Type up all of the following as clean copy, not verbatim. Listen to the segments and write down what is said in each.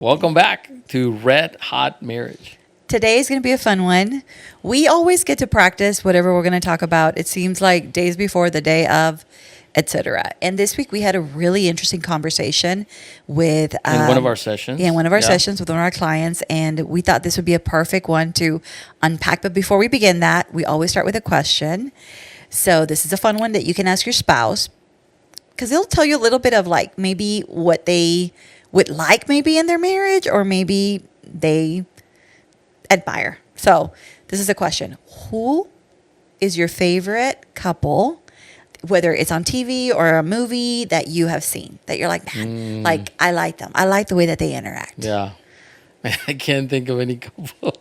Welcome back to Red Hot Marriage. Today is going to be a fun one. We always get to practice whatever we're going to talk about. It seems like days before, the day of, etc. And this week we had a really interesting conversation with In one of our sessions. yeah, in one of our sessions with one of our clients, and we thought this would be a perfect one to unpack. But before we begin that, we always start with a question. So this is a fun one that you can ask your spouse because they'll tell you a little bit of like maybe what they would like maybe in their marriage, or maybe they admire. So this is a question. Who is your favorite couple, whether it's on TV or a movie that you have seen, that you're like, man, like I like them. I like the way that they interact. Yeah. I can't think of any couple.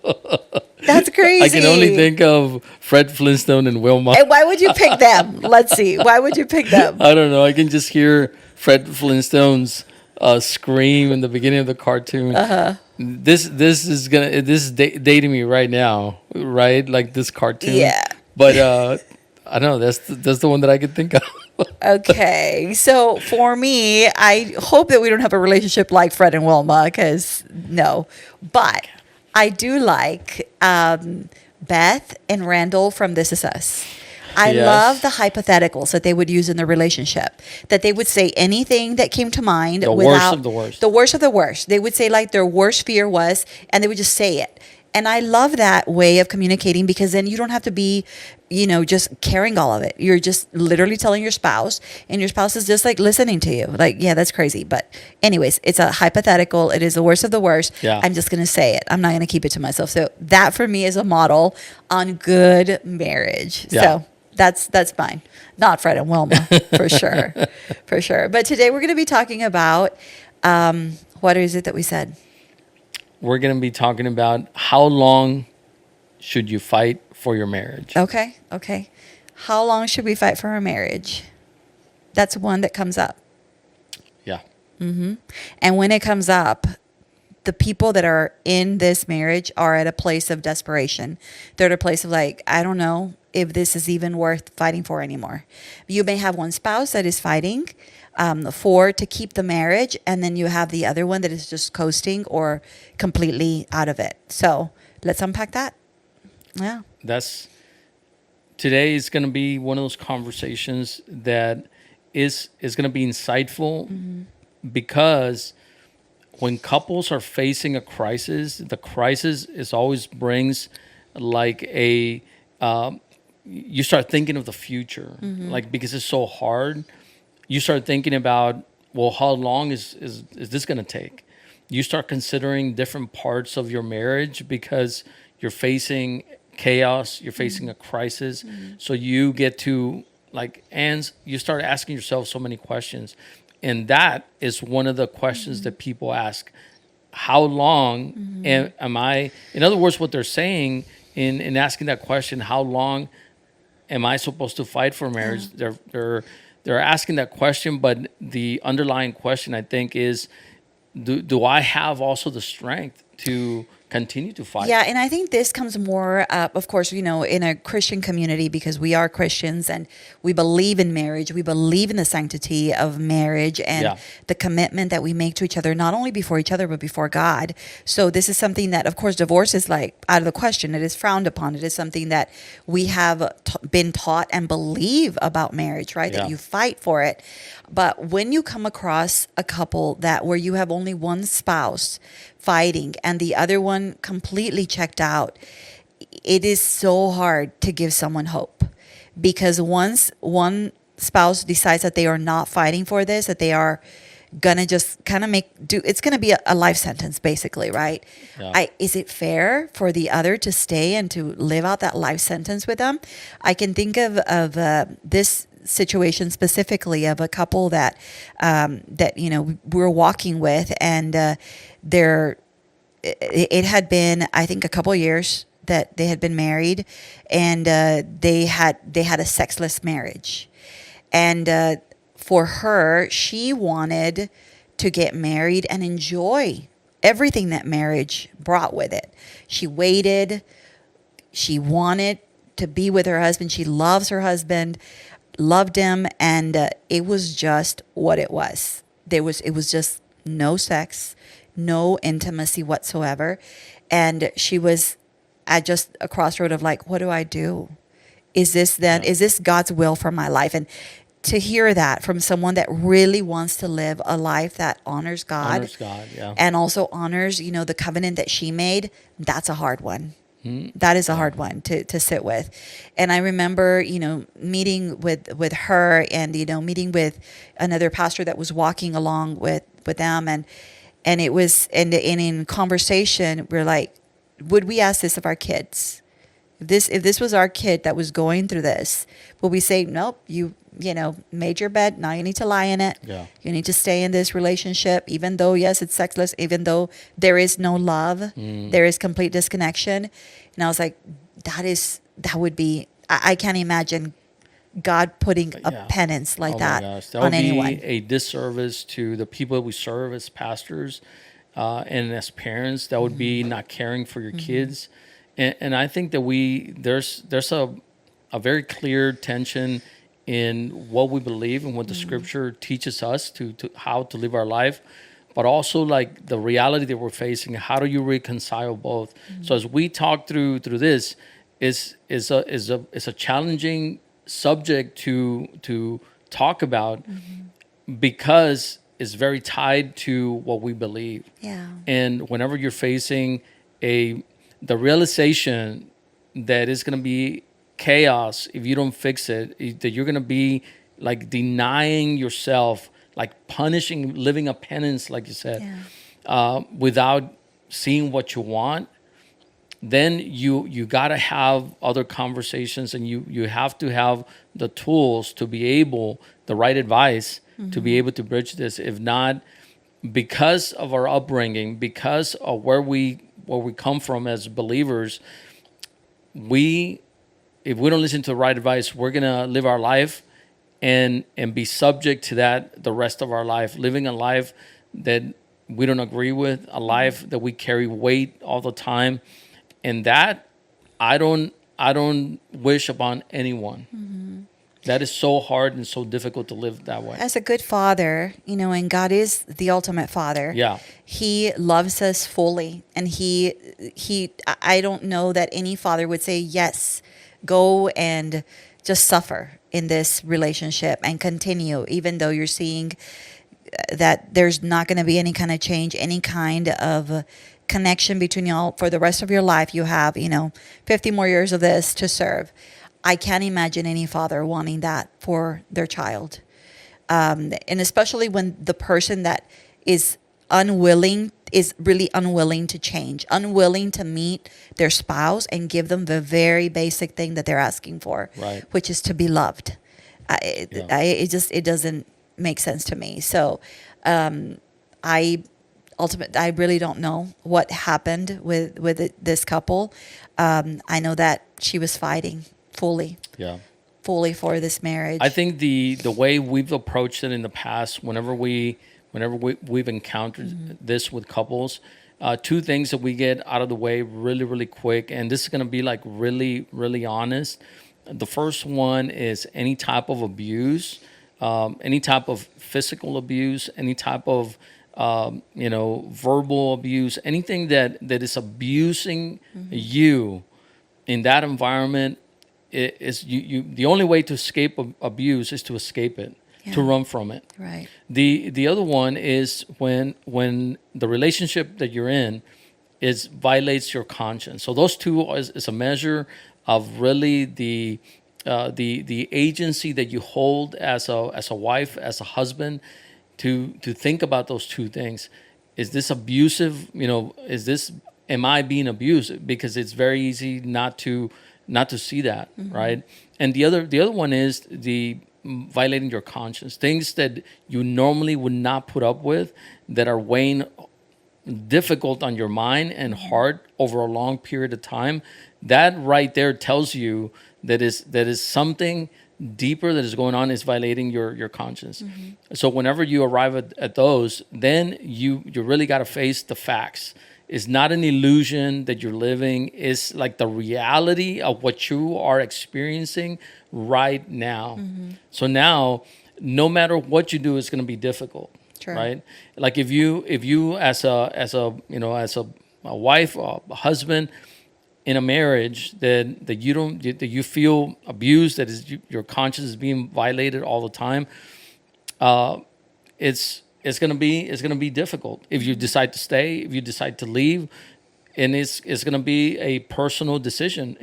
That's crazy. I can only think of Fred Flintstone and Wilma. And why would you pick them? Let's see. Why would you pick them? I don't know. I can just hear Fred Flintstone's scream in the beginning of the cartoon. This is dating me right now, right? Like this cartoon. Yeah. But I don't know. That's the one that I could think of. Okay. So for me, I hope that we don't have a relationship like Fred and Wilma, because no. But I do like Beth and Randall from This Is Us. I Yes. love the hypotheticals that they would use in the relationship, that they would say anything that came to mind. The without, worst of the worst. The worst of the worst. They would say like their worst fear was, and they would just say it. And I love that way of communicating, because then you don't have to be, just carrying all of it. You're just literally telling your spouse, and your spouse is just like listening to you. Like, yeah, that's crazy. But anyways, it's a hypothetical. It is the worst of the worst. Yeah. I'm just going to say it. I'm not going to keep it to myself. So that for me is a model on good marriage. Yeah. So that's fine. Not Fred and Wilma, for sure. For sure. But today we're going to be talking about, what is it that we said? We're going to be talking about how long should you fight for your marriage. Okay. How long should we fight for our marriage? That's one that comes up. Yeah. And when it comes up, the people that are in this marriage are at a place of desperation. They're at a place of like, I don't know if this is even worth fighting for anymore. You may have one spouse that is fighting to keep the marriage, and then you have the other one that is just coasting or completely out of it. So let's unpack that. Yeah. Today is going to be one of those conversations that is going to be insightful, because when couples are facing a crisis, the crisis is always brings like you start thinking of the future, like, because it's so hard. You start thinking about, well, how long is this going to take? You start considering different parts of your marriage because you're facing chaos, you're facing a crisis. So you get to and you start asking yourself so many questions. And that is one of the questions that people ask. How long am I, in other words, what they're saying in asking that question, how long am I supposed to fight for marriage? They're asking that question, but the underlying question, I think, is, do I have also the strength to continue to fight? Yeah, and I think this comes more up, of course, in a Christian community, because we are Christians and we believe in marriage. We believe in the sanctity of marriage and the commitment that we make to each other, not only before each other, but before God. So this is something that, of course, divorce is like out of the question. It is frowned upon. It is something that we have been taught and believe about marriage, right? Yeah. That you fight for it. But when you come across a couple where you have only one spouse fighting and the other one completely checked out, it is so hard to give someone hope, because once one spouse decides that they are not fighting for this, that they are gonna just kind of it's gonna be a life sentence, basically, right? Yeah. Is it fair for the other to stay and to live out that life sentence with them? I can think of this situation specifically of a couple that we're walking with, and it had been, I think, a couple of years that they had been married, and they had a sexless marriage. And for her, she wanted to get married and enjoy everything that marriage brought with it. She waited. She wanted to be with her husband. She loves her husband, loved him, and it was just what it was. It was just no sex, no intimacy whatsoever. And she was at just a crossroad of like, what do I do? Is this then, Yeah. is this God's will for my life? And to hear that from someone that really wants to live a life that honors God Honors God. Yeah. and also honors, the covenant that she made, that's a hard one. Mhm. That is a hard one to sit with. And I remember, meeting with her and, meeting with another pastor that was walking along with them. And it was, and in conversation, we're like, would we ask this of our kids? If this was our kid that was going through this, will we say, nope, you made your bed, now you need to lie in it. Yeah. You need to stay in this relationship, even though, yes, it's sexless, even though there is no love, there is complete disconnection. And I was like, that would be, I can't imagine God putting a Yeah. penance like Oh my that gosh, that on would anyone. be a disservice to the people that we serve as pastors, and as parents. That would be not caring for your kids, and I think that there's a very clear tension in what we believe and what the Scripture teaches us to how to live our life, but also like the reality that we're facing. How do you reconcile both? So as we talk through this, is a challenging subject to talk about because it's very tied to what we believe. Yeah. And whenever you're facing the realization that it's going to be chaos if you don't fix it, that you're going to be like denying yourself, like punishing, living a penance, like you said, without seeing what you want, then you got to have other conversations, and you have to have the tools to be able, the right advice to be able to bridge this. If not, because of our upbringing, because of where we come from as believers, if we don't listen to the right advice, we're gonna live our life and be subject to that the rest of our life, living a life that we don't agree with, a life that we carry weight all the time, and that I don't wish upon anyone. That is so hard and so difficult to live that way. As a good father, and God is the ultimate father. Yeah. He loves us fully, and I don't know that any father would say, yes, go and just suffer in this relationship and continue, even though you're seeing that there's not going to be any kind of change, any kind of connection between y'all for the rest of your life. You have, 50 more years of this to serve. I can't imagine any father wanting that for their child. And especially when the person that is really unwilling to change, unwilling to meet their spouse and give them the very basic thing that they're asking for, Right. which is to be loved. It doesn't make sense to me. So, I really don't know what happened with this couple. I know that she was fighting fully Yeah. for this marriage. I think the way we've approached it in the past, whenever we've encountered this with couples, two things that we get out of the way really, really quick, and this is going to be like really, really honest. The first one is any type of abuse, any type of physical abuse, any type of verbal abuse, anything that is abusing you in that environment. The only way to escape abuse is to escape it, to run from it. Right. The other one is when the relationship that you're in violates your conscience. So those two is a measure of really the agency that you hold as a wife, as a husband, to think about those two things. Is this abusive? Am I being abused? Because it's very easy not to see that, right? And the other one is the violating your conscience, things that you normally would not put up with, that are weighing difficult on your mind and heart over a long period of time. That right there tells you that is something deeper that is going on, is violating your conscience. So whenever you arrive at those, then you really got to face the facts. It's not an illusion that you're living. It's like the reality of what you are experiencing right now. So now, no matter what you do, it's going to be difficult. True. right? Like if you as a wife or a husband in a marriage that you don't that you feel abused, that is your conscience is being violated all the time, it's gonna be difficult if you decide to stay, if you decide to leave, and it's gonna be a personal decision.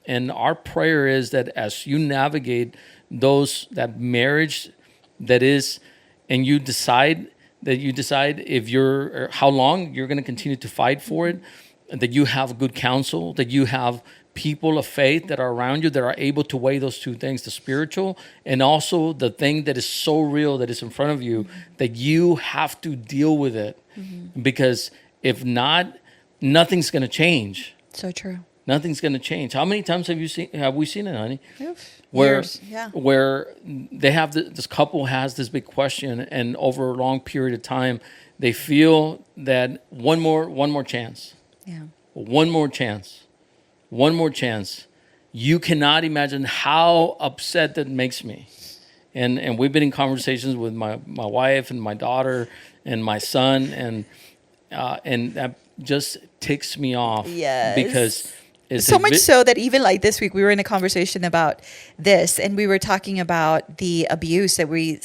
And our prayer is that as you navigate that marriage that is, and you decide if you're how long you're gonna continue to fight for it, and that you have good counsel, that you have people of faith that are around you that are able to weigh those two things, the spiritual and also the thing that is so real that is in front of you, that you have to deal with it. Because if not, nothing's going to change. So true. Nothing's going to change. How many times have we seen it, honey? Oof. Where Years. Yeah. where they have this couple has this big question, and over a long period of time they feel that one more chance. Yeah. One more chance. One more chance. You cannot imagine how upset that makes me. And we've been in conversations with my wife and my daughter and my son, and that just ticks me off. Yes. Because it's So much so that even like this week, we were in a conversation about this, and we were talking about the abuse that we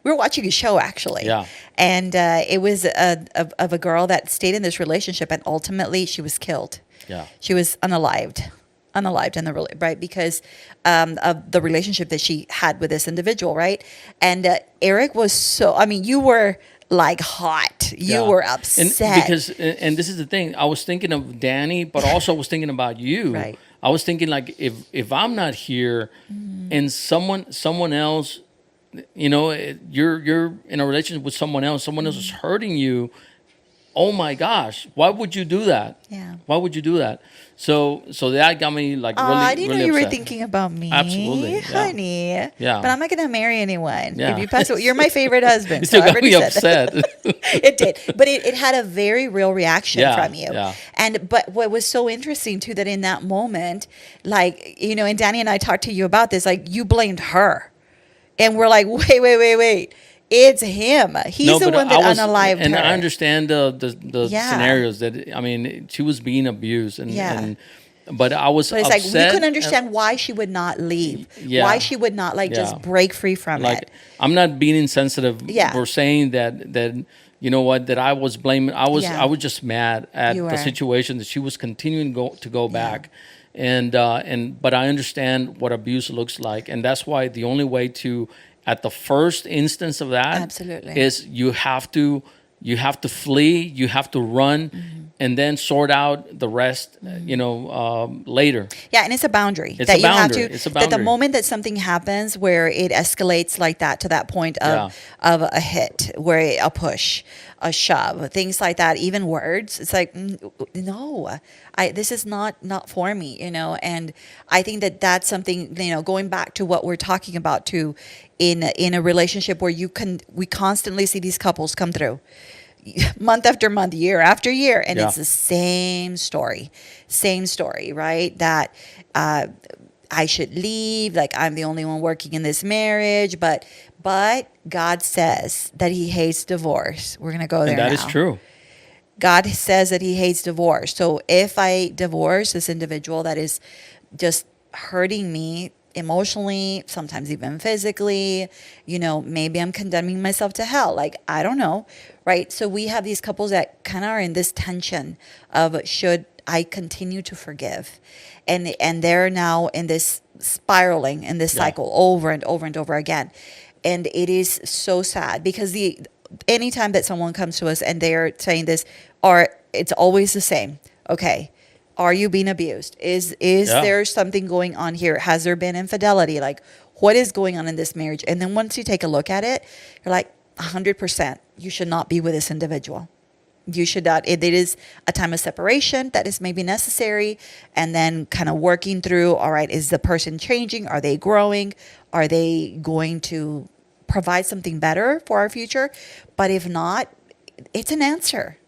were watching a show actually. Yeah. And it was of a girl that stayed in this relationship, and ultimately she was killed. Yeah. She was unalived in the right, because of the relationship that she had with this individual, right? And Eric was you were like hot. You were upset. And this is the thing. I was thinking of Danny, but also I was thinking about you. Right. I was thinking like if I'm not here, and someone else, you're in a relationship with someone else is hurting you. Oh my gosh, why would you do that? Yeah. Why would you do that? So that got me like really, I didn't really know you were upset. thinking about me. Absolutely, yeah. Honey. Yeah. But I'm not going to marry anyone. Yeah. If you pass away, you're my favorite husband. You still so I got already me said that. upset. It did. But it had a very real reaction Yeah, from you. yeah. But what was so interesting too, that in that moment, like, and Danny and I talked to you about this, like you blamed her. And we're like, wait. It's him. He's the one that unalived and her. I understand the Yeah. scenarios that she was being abused, Yeah. but I was But it's upset. like we couldn't understand why she would not leave. Yeah. Why she would not just Yeah. break free from Like it. I'm not being insensitive Yeah. for saying that you know what, that I was blaming. I was just mad at You the were. situation that she was continuing to go back. But I understand what abuse looks like, and that's why the only way to, at the first instance of that, Absolutely. is you have to flee, you have to run, and then sort out the rest, later. Yeah, and it's a boundary It's that a you have boundary. to. It's a That the boundary. moment that something happens where it escalates like that to that point of a hit, a push, a shove, things like that, even words. It's like no, this is not for me, And I think that that's something, going back to what we're talking about too, in a relationship where we constantly see these couples come through month after month, year after year, and it's the same story, right? That I should leave, like I'm the only one working in this marriage, but God says that He hates divorce. We're gonna go there. And that now. is true. God says that He hates divorce. So if I divorce this individual that is just hurting me emotionally, sometimes even physically, maybe I'm condemning myself to hell. Like, I don't know, right? So we have these couples that kind of are in this tension of, should I continue to forgive? And they're now in this spiraling, in this cycle over and over and over again. And it is so sad because anytime that someone comes to us and they're saying this, or it's always the same. Okay. Are you being abused? Is there something going on here? Has there been infidelity? Like, what is going on in this marriage? And then once you take a look at it, you're like, 100%, you should not be with this individual. You should not. It is a time of separation that is maybe necessary. And then kind of working through, all right, is the person changing? Are they growing? Are they going to provide something better for our future? But if not, it's an answer.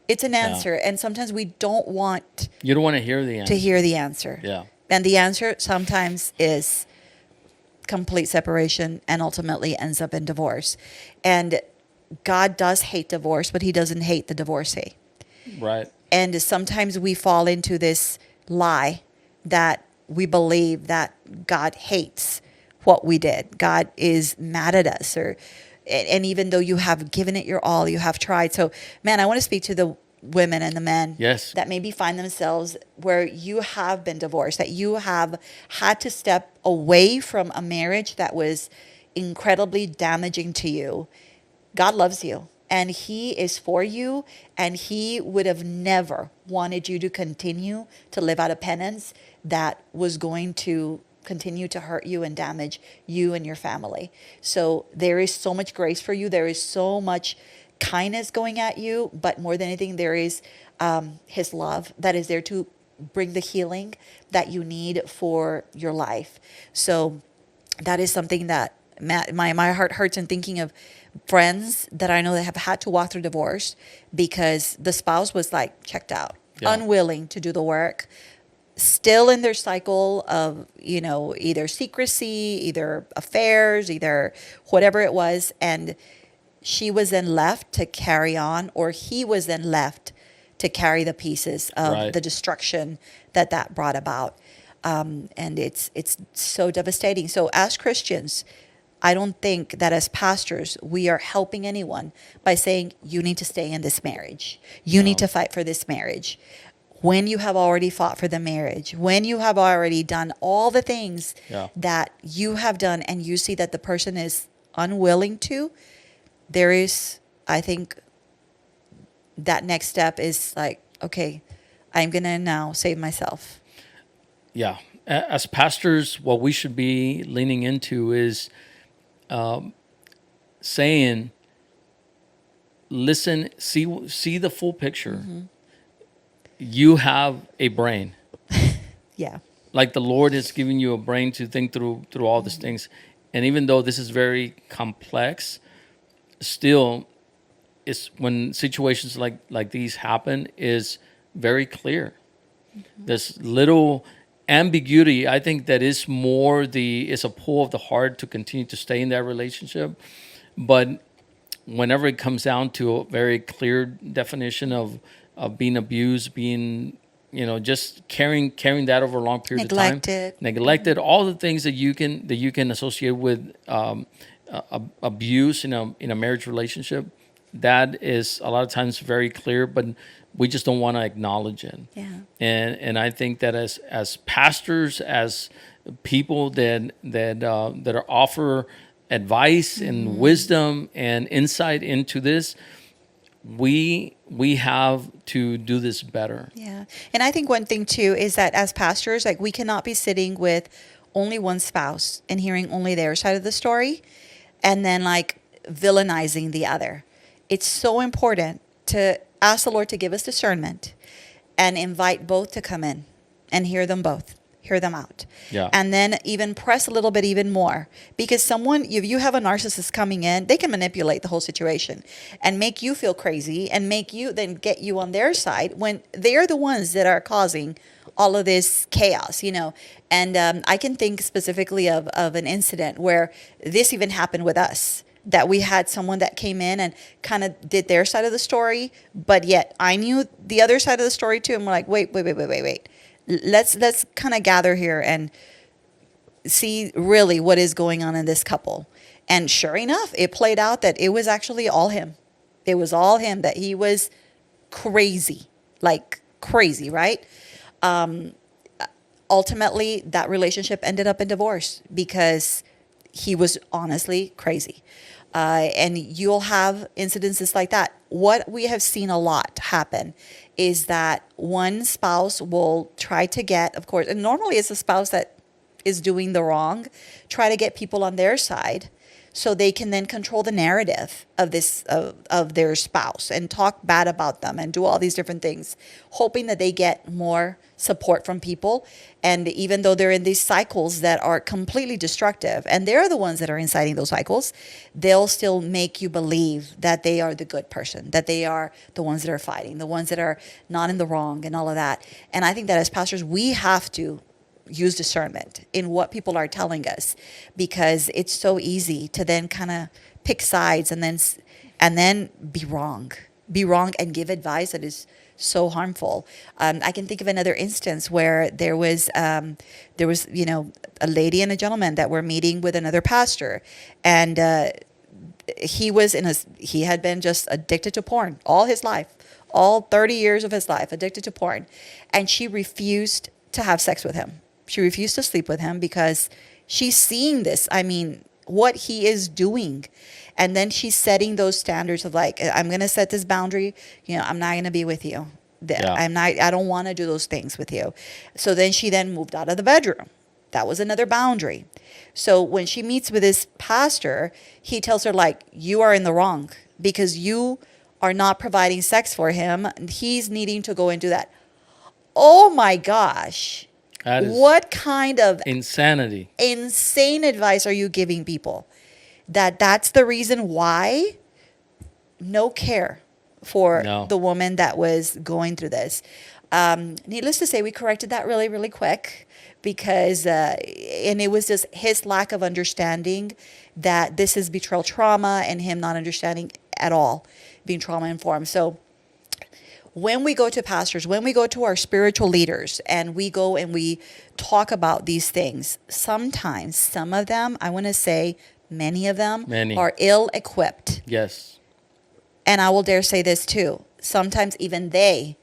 It's an answer. And sometimes we don't want You don't want to hear the answer. to hear the answer. Yeah. And the answer sometimes is complete separation and ultimately ends up in divorce. And God does hate divorce, but he doesn't hate the divorcee. Right. And sometimes we fall into this lie that we believe that God hates what we did. God is mad at us, and even though you have given it your all, you have tried. So, man, I want to speak to the women and the men Yes. that maybe find themselves where you have been divorced, that you have had to step away from a marriage that was incredibly damaging to you. God loves you and he is for you, and he would have never wanted you to continue to live out a penance that was going to continue to hurt you and damage you and your family. So there is so much grace for you. There is so much kindness going at you, but more than anything, there is his love that is there to bring the healing that you need for your life. So that is something that my heart hurts in thinking of friends that I know that have had to walk through divorce because the spouse was like checked out, unwilling to do the work, still in their cycle of, either secrecy, either affairs, either whatever it was. And she was then left to carry on, or he was then left to carry the pieces of the destruction that brought about. And it's so devastating. So as Christians, I don't think that as pastors, we are helping anyone by saying, you need to stay in this marriage. You need to fight for this marriage. When you have already fought for the marriage, when you have already done all the things that you have done, and you see that the person is unwilling to, there is, I think, that next step is like, okay, I'm going to now save myself. Yeah. As pastors, what we should be leaning into is saying, listen, see the full picture. Mm-hmm. You have a brain. Yeah. Like the Lord has given you a brain to think through all these things. And even though this is very complex, still, it's when situations like these happen, is very clear. Mm-hmm. There's little ambiguity. I think that is more it's a pull of the heart to continue to stay in that relationship. But whenever it comes down to a very clear definition of being abused, being, just carrying that over a long period of time, neglected, all the things that you can associate with abuse in a marriage relationship, that is a lot of times very clear, but we just don't want to acknowledge it. Yeah. And I think that as pastors, as people that offer advice and wisdom and insight into this, we have to do this better. Yeah. And I think one thing too is that as pastors, like, we cannot be sitting with only one spouse and hearing only their side of the story and then like villainizing the other. It's so important to ask the Lord to give us discernment and invite both to come in and hear them both. Hear them out. Yeah. And then even press a little bit even more, because if you have a narcissist coming in, they can manipulate the whole situation and make you feel crazy and then get you on their side when they're the ones that are causing all of this chaos, And I can think specifically of an incident where this even happened with us, that we had someone that came in and kind of did their side of the story, but yet I knew the other side of the story too. And we're like, wait. Let's kind of gather here and see really what is going on in this couple. And sure enough, it played out that it was actually all him. It was all him, that he was crazy, like crazy, right? Ultimately, that relationship ended up in divorce because he was honestly crazy. And you'll have incidences like that. What we have seen a lot happen is that one spouse will try to get, of course, and normally it's the spouse that is doing the wrong, try to get people on their side so they can then control the narrative of their spouse and talk bad about them and do all these different things, hoping that they get more support from people. And even though they're in these cycles that are completely destructive, and they're the ones that are inciting those cycles, they'll still make you believe that they are the good person, that they are the ones that are fighting, the ones that are not in the wrong and all of that. And I think that as pastors, we have to use discernment in what people are telling us, because it's so easy to then kind of pick sides and then and then be wrong and give advice that is so harmful. I can think of another instance where there was a lady and a gentleman that were meeting with another pastor, and he had been just addicted to porn all his life, all 30 years of his life addicted to porn, and she refused to have sex with him. She refused to sleep with him because she's seeing this. I mean, what he is doing. And then she's setting those standards of like, I'm going to set this boundary. I'm not going to be with you. Yeah. I don't want to do those things with you. So then she then moved out of the bedroom. That was another boundary. So when she meets with this pastor, he tells her like, you are in the wrong because you are not providing sex for him. He's needing to go and do that. Oh my gosh. That is What kind of insanity. insane advice are you giving people? That's the reason why? No care for No. the woman that was going through this. Needless to say, we corrected that really, really quick because, and it was just his lack of understanding that this is betrayal trauma and him not understanding at all, being trauma informed. So when we go to pastors, when we go to our spiritual leaders and we go and we talk about these things, sometimes some of them, I want to say many of them are ill-equipped. Yes. And I will dare say this too. Sometimes even they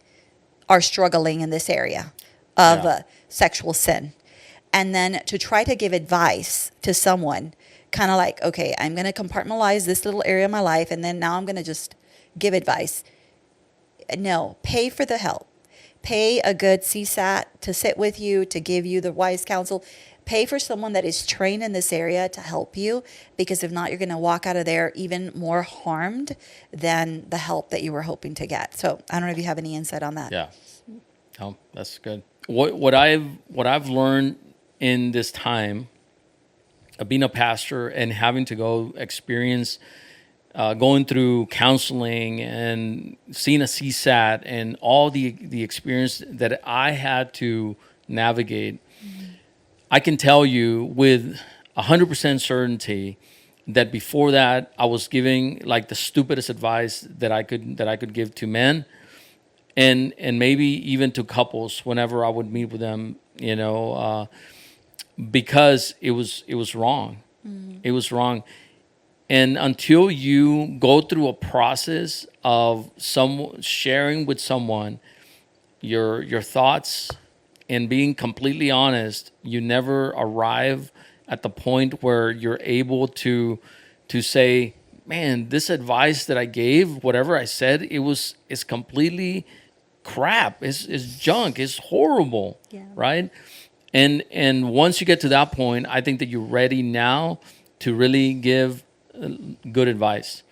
are struggling in this area of sexual sin. And then to try to give advice to someone, kind of like, okay, I'm going to compartmentalize this little area of my life and then now I'm going to just give advice. No, pay for the help. Pay a good CSAT to sit with you, to give you the wise counsel. Pay for someone that is trained in this area to help you, because if not, you're going to walk out of there even more harmed than the help that you were hoping to get. So I don't know if you have any insight on that. Yeah. Oh, that's good. What I've learned in this time of being a pastor and having to go experience going through counseling and seeing a CSAT and all the experience that I had to navigate, I can tell you with 100% certainty that before that I was giving like the stupidest advice that I could give to men, and maybe even to couples whenever I would meet with them, because it was wrong. It was wrong. And until you go through a process of sharing with someone your thoughts and being completely honest, you never arrive at the point where you're able to say, man, this advice that I gave, whatever I said, it's completely crap. It's junk. It's horrible. Yeah. Right? And once you get to that point, I think that you're ready now to really give good advice.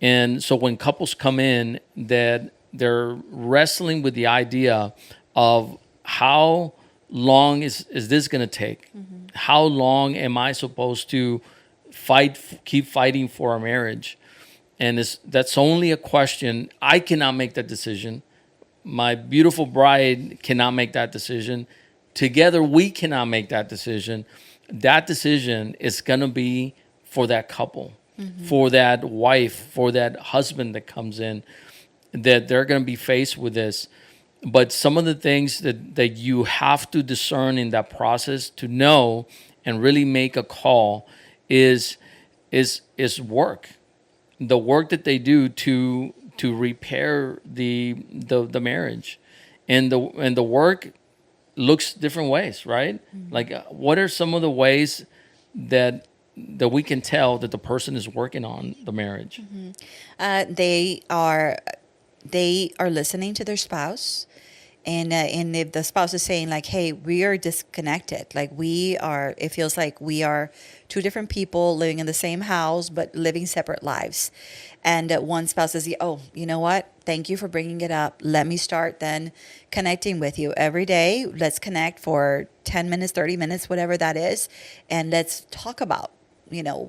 And so when couples come in that they're wrestling with the idea of how long is this going to take? How long am I supposed to keep fighting for our marriage? And that's only a question. I cannot make that decision. My beautiful bride cannot make that decision. Together, we cannot make that decision. That decision is going to be for that couple, for that wife, for that husband that comes in, that they're going to be faced with this. But some of the things that you have to discern in that process to know and really make a call is work. The work that they do to repair the marriage, and the work looks different ways, right? Like, what are some of the ways that we can tell that the person is working on the marriage? They are listening to their spouse. And if the spouse is saying like, hey, we are disconnected, like it feels like we are two different people living in the same house, but living separate lives. And one spouse says, oh, you know what? Thank you for bringing it up. Let me start then connecting with you every day. Let's connect for 10 minutes, 30 minutes, whatever that is. And let's talk about,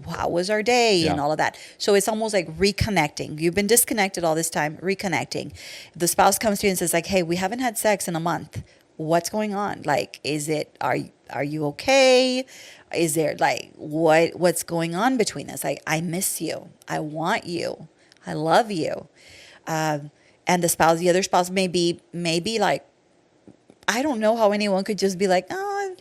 how was our day and all of that. So it's almost like reconnecting. You've been disconnected all this time, reconnecting. If the spouse comes to you and says like, hey, we haven't had sex in a month. What's going on? Like, are you okay? Is there like, what's going on between us? Like, I miss you. I want you. I love you. And the other spouse may be like, I don't know how anyone could just be like, oh,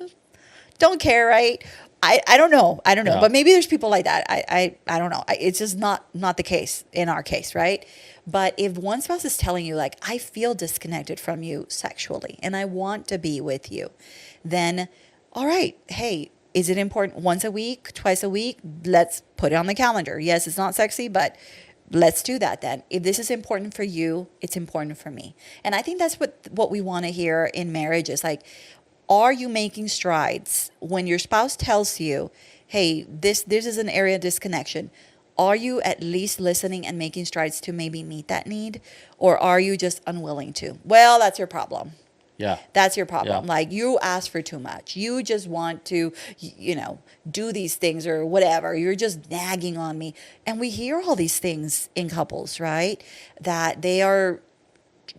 don't care, right? I don't know. I don't know. Yeah. But maybe there's people like that. I don't know. It's just not the case in our case, right? But if one spouse is telling you like, I feel disconnected from you sexually and I want to be with you, then all right, hey, is it important once a week, twice a week? Let's put it on the calendar. Yes, it's not sexy, but let's do that then. If this is important for you, it's important for me. And I think that's what we want to hear in marriage is like, are you making strides when your spouse tells you, hey, this is an area of disconnection? Are you at least listening and making strides to maybe meet that need? Or are you just unwilling to? Well, that's your problem. Yeah. That's your problem. Yeah. Like you ask for too much. You just want to, do these things or whatever. You're just nagging on me. And we hear all these things in couples, right? That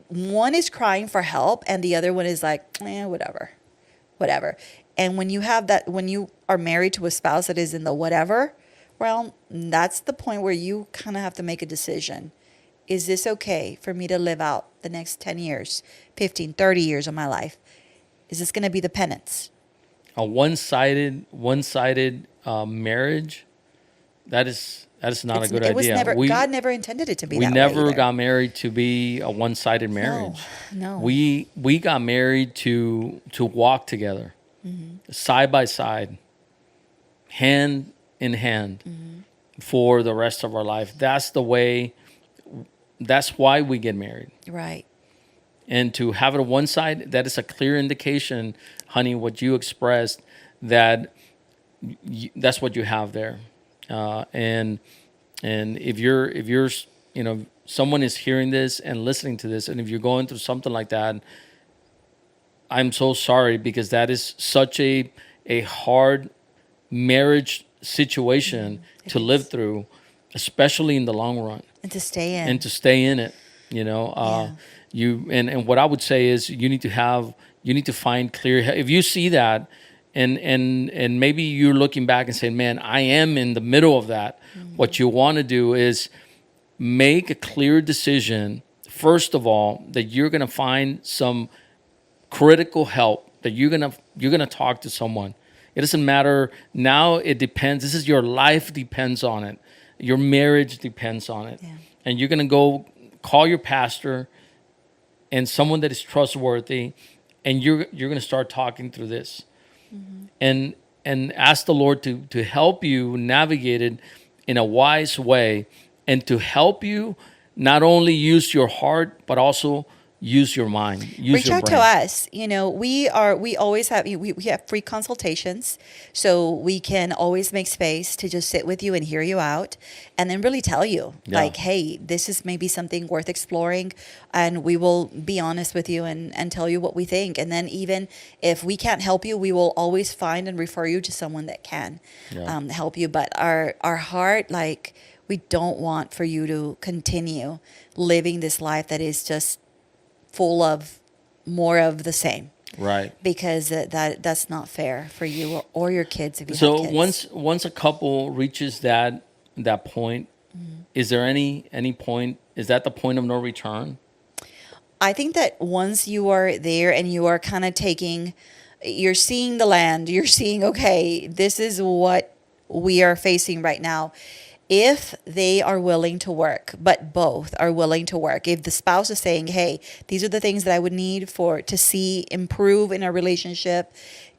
one is crying for help and the other one is like, whatever. And when you are married to a spouse that is in the whatever, well, that's the point where you kind of have to make a decision. Is this okay for me to live out the next 10 years, 15, 30 years of my life? Is this going to be the penance? A one-sided marriage, that is not a good idea. God never intended it to be that way. We never either. got married to be a one-sided marriage. No. We got married to walk together, side by side, hand in hand, for the rest of our life. That's the way. That's why we get married. Right. And to have it on one side, that is a clear indication, honey, what you expressed, that that's what you have there. And if you're someone is hearing this and listening to this, and if you're going through something like that, I'm so sorry, because that is such a hard marriage situation to live through, especially in the long run. And to stay in. And to stay in it, and what I would say is you need to find clear. If you see that, and maybe you're looking back and saying, man, I am in the middle of that. What you want to do is make a clear decision, first of all, that you're going to find some critical help, that you're going to talk to someone. It doesn't matter. Now it depends. This is your life depends on it. Your marriage depends on it. Yeah. And you're going to go call your pastor and someone that is trustworthy, and you're going to start talking through this. And ask the Lord to help you navigate it in a wise way, and to help you not only use your heart, but also use your mind. Reach out to us. We always have we have free consultations, so we can always make space to just sit with you and hear you out, and then really tell you like, hey, this is maybe something worth exploring, and we will be honest with you and tell you what we think. And then even if we can't help you, we will always find and refer you to someone that can help you. But our heart, like, we don't want for you to continue living this life that is just full of more of the same, right? Because that's not fair for you or your kids if you so have kids. once a couple reaches that point, is there any point? Is that the point of no return? I think that once you are there and you are kind of you're seeing the land, you're seeing, okay, this is what we are facing right now. If they are willing to work, but both are willing to work, if the spouse is saying, hey, these are the things that I would need to see improve in our relationship,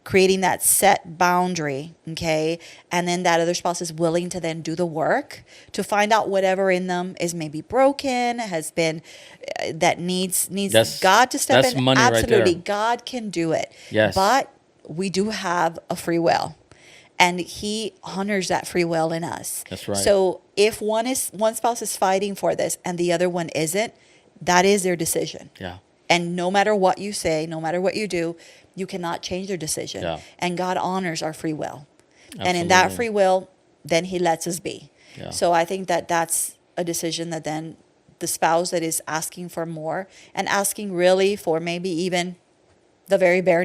creating that set boundary, okay, and then that other spouse is willing to then do the work to find out whatever in them is maybe broken, has been, that needs God to step in. Money absolutely, right there. God can do it. Yes. But we do have a free will. And he honors that free will in us. That's right. So if one spouse is fighting for this and the other one isn't, that is their decision. Yeah. And no matter what you say, no matter what you do, you cannot change their decision. Yeah. And God honors our free will. Absolutely. And in that free will, then he lets us be. Yeah. So I think that that's a decision that then the spouse that is asking for more and asking really for maybe even the very bare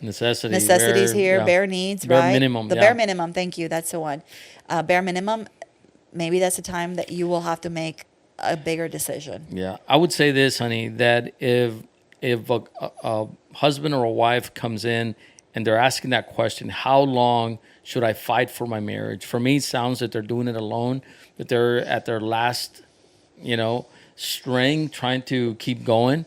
necessities here, bare needs, bare right? minimum, the bare minimum. Thank you. That's the one. Bare minimum. maybe that's the time that you will have to make a bigger decision. Yeah, I would say this, honey, that if a husband or a wife comes in and they're asking that question, how long should I fight for my marriage? For me, it sounds that they're doing it alone, that they're at their last, string, trying to keep going,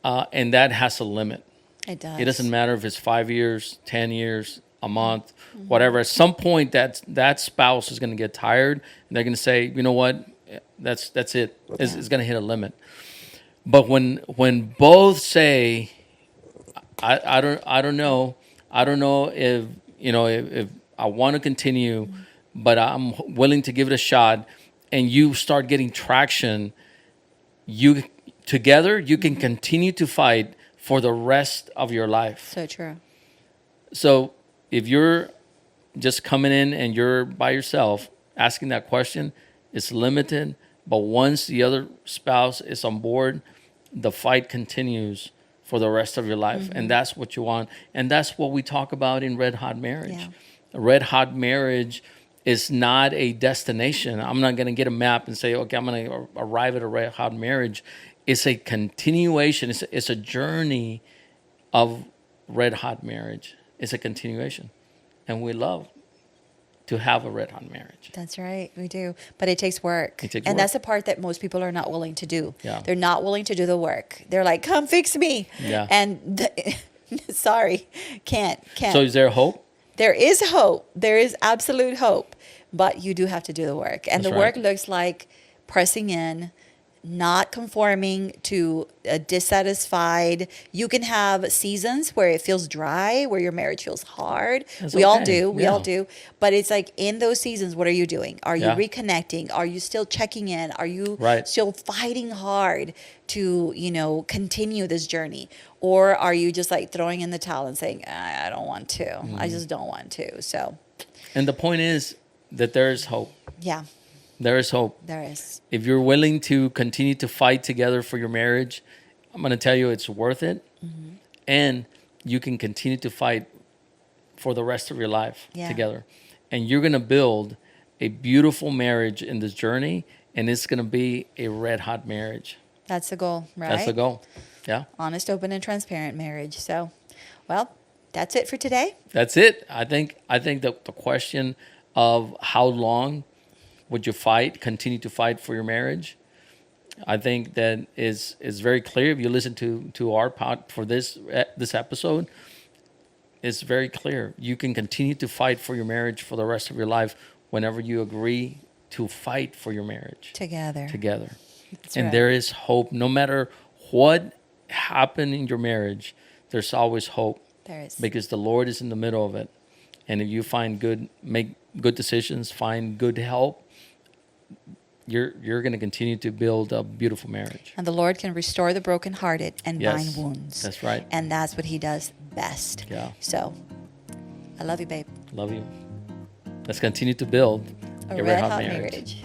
and that has a limit. It does. It doesn't matter if it's 5 years, 10 years, a month, whatever. At some point, that spouse is going to get tired, and they're going to say, you know what, that's it. It's going to hit a limit. But when both say, I don't know if if I want to continue, but I'm willing to give it a shot, and you start getting traction, you together you can continue to fight for the rest of your life. So true. So if you're just coming in and you're by yourself asking that question, it's limited. But once the other spouse is on board, the fight continues for the rest of your life. And that's what you want. And that's what we talk about in Red Hot Marriage. Yeah. A Red Hot Marriage is not a destination. I'm not going to get a map and say, okay, I'm going to arrive at a Red Hot Marriage. It's a continuation. It's a journey of Red Hot Marriage. It's a continuation. And we love to have a red hot marriage. That's right. We do. But it takes work. It takes and work. that's the part that most people are not willing to do. Yeah. They're not willing to do the work. They're like, come fix me. Yeah. And sorry, can't. So is there hope? There is hope. There is absolute hope. But you do have to do the work. And That's the work right. looks like pressing in, not conforming to dissatisfied. You can have seasons where it feels dry, where your marriage feels hard. That's We all okay. do. We all Yeah. do. But it's like in those seasons, what are you doing? Are you Yeah. reconnecting? Are you still checking in? Are you Right. still fighting hard to, continue this journey? Or are you just like throwing in the towel and saying, I don't want to. I just don't want to. So, And the point is that there is hope. yeah, There is hope. there is. If you're willing to continue to fight together for your marriage, I'm going to tell you it's worth it. And you can continue to fight for the rest of your life Yeah. together. And you're going to build a beautiful marriage in this journey, and it's going to be a red hot marriage. That's the goal, right? That's the goal. Yeah. Honest, open, and transparent marriage. So, well, that's it for today. That's it. I think that the question of how long would you continue to fight for your marriage, I think that is very clear. If you listen to our pod for this episode, it's very clear. You can continue to fight for your marriage for the rest of your life whenever you agree to fight for your marriage Together. That's and right. there is hope. No matter what happened in your marriage, there's always hope. There is. Because the Lord is in the middle of it. And if you make good decisions, find good help, you're going to continue to build a beautiful marriage. And the Lord can restore the brokenhearted and Yes, bind wounds. that's right. And that's what he does best. Yeah. So, I love you, babe. Love you. Let's continue to build A red hot marriage.